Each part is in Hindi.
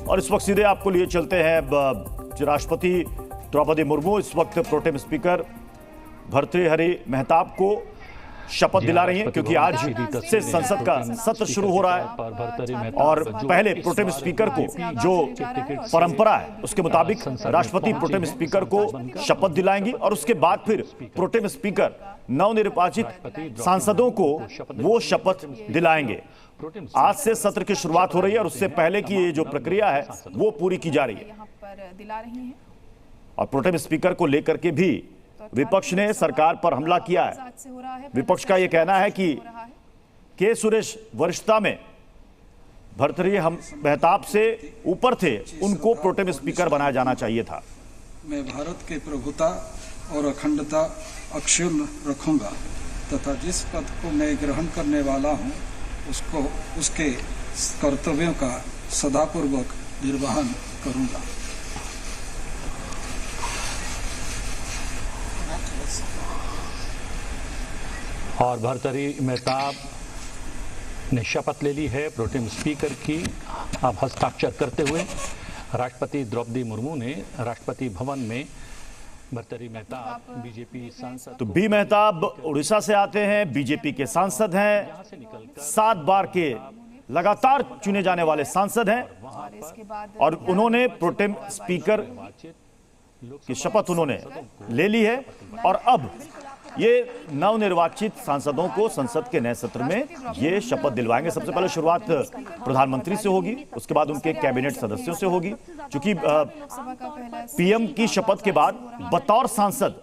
और इस वक्त सीधे आपको लिए चलते हैं राष्ट्रपति द्रौपदी मुर्मू इस वक्त प्रोटेम स्पीकर भर्तृहरि महताब को शपथ दिला रही हैं, क्योंकि आज से संसद का सत्र शुरू हो रहा है और पहले प्रोटेम स्पीकर को जो परंपरा है उसके मुताबिक राष्ट्रपति प्रोटेम स्पीकर को शपथ दिलाएंगी और उसके बाद फिर प्रोटेम स्पीकर नवनिर्वाचित सांसदों को वो शपथ दिलाएंगे। आज से सत्र की शुरुआत हो रही है और उससे पहले की ये जो प्रक्रिया है वो पूरी की जा रही है और प्रोटेम स्पीकर को लेकर के भी विपक्ष ने सरकार पर हमला किया है। विपक्ष का यह कहना है कि के सुरेश वरिष्ठता में भर्तृहरि महताब से ऊपर थे, उनको प्रोटेम स्पीकर बनाया जाना चाहिए था। मैं भारत की प्रभुता और अखंडता अक्षुण्ण रखूंगा तथा जिस पद को मैं ग्रहण करने वाला हूं उसको उसके कर्तव्यों का सदापूर्वक निर्वहन करूंगा। और भर्तृहरि महताब ने शपथ ले ली है प्रोटेम स्पीकर की। अब हस्ताक्षर करते हुए राष्ट्रपति द्रौपदी मुर्मू ने राष्ट्रपति भवन में भर्तृहरि महताब बीजेपी सांसद तो बी महताब उड़ीसा से आते हैं, बीजेपी के सांसद हैं, 7 बार के लगातार चुने जाने वाले सांसद हैं और उन्होंने प्रोटेम स्पीकर की शपथ उन्होंने ले ली है और अब ये नवनिर्वाचित सांसदों को संसद के नए सत्र में ये शपथ दिलवाएंगे। सबसे पहले शुरुआत प्रधानमंत्री से होगी, उसके बाद उनके कैबिनेट सदस्यों से होगी, क्योंकि पीएम की शपथ के बाद बतौर सांसद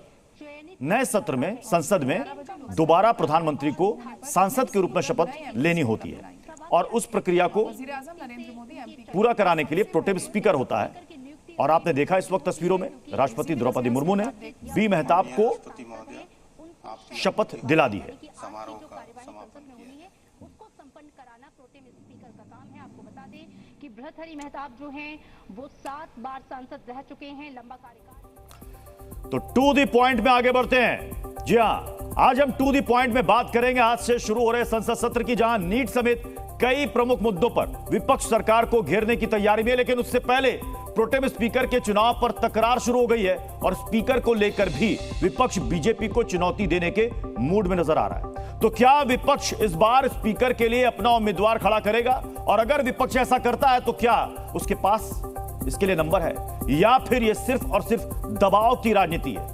नए सत्र में संसद में दोबारा प्रधानमंत्री को सांसद के रूप में शपथ लेनी होती है और उस प्रक्रिया को पूरा कराने के लिए प्रोटेम स्पीकर होता है। और आपने देखा इस वक्त तस्वीरों में राष्ट्रपति द्रौपदी मुर्मू ने बी महताब को शपथ दिला दी है। समारोह का समापन है उसको संपन्न कराना प्रोटेम स्पीकर का काम है। आपको बता दें कि भर्तृहरि महताब जो हैं वो 7 बार सांसद रह चुके हैं, लंबा कार्यकाल। तो टू द पॉइंट में आगे बढ़ते हैं। जी हां, आज हम टू द पॉइंट में बात करेंगे आज से शुरू हो रहे संसद सत्र की, जहां नीट समेत कई प्रमुख मुद्दों पर विपक्ष सरकार को घेरने की तैयारी में है। लेकिन उससे पहले प्रोटेम स्पीकर के चुनाव पर तकरार शुरू हो गई है और स्पीकर को लेकर भी विपक्ष बीजेपी को चुनौती देने के मूड में नजर आ रहा है। तो क्या विपक्ष इस बार स्पीकर के लिए अपना उम्मीदवार खड़ा करेगा? और अगर विपक्ष ऐसा करता है तो क्या उसके पास इसके लिए नंबर है या फिर यह सिर्फ और सिर्फ दबाव की राजनीति है?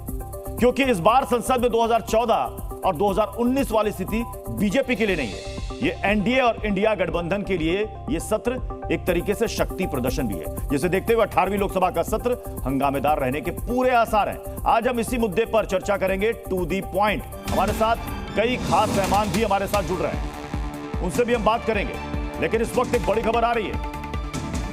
क्योंकि इस बार संसद में 2014 और 2019 वाली स्थिति बीजेपी के लिए नहीं है, ये एनडीए और इंडिया गठबंधन के लिए ये सत्र एक तरीके से शक्ति प्रदर्शन भी है, जिसे देखते हुए 18वीं लोकसभा का सत्र हंगामेदार रहने के पूरे आसार हैं। आज हम इसी मुद्दे पर चर्चा करेंगे टू दी पॉइंट। हमारे साथ कई खास मेहमान भी हमारे साथ जुड़ रहे हैं, उनसे भी हम बात करेंगे। लेकिन इस वक्त एक बड़ी खबर आ रही है,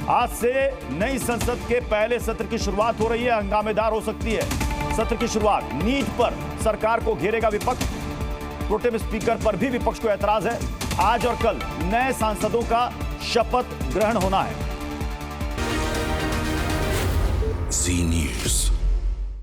आज से नई संसद के पहले सत्र की शुरुआत हो रही है। हंगामेदार हो सकती है सत्र की शुरुआत। नीट पर सरकार को घेरेगा विपक्ष, प्रोटेम स्पीकर पर भी विपक्ष को ऐतराज है। आज और कल नए सांसदों का शपथ ग्रहण होना है। जी न्यूज़।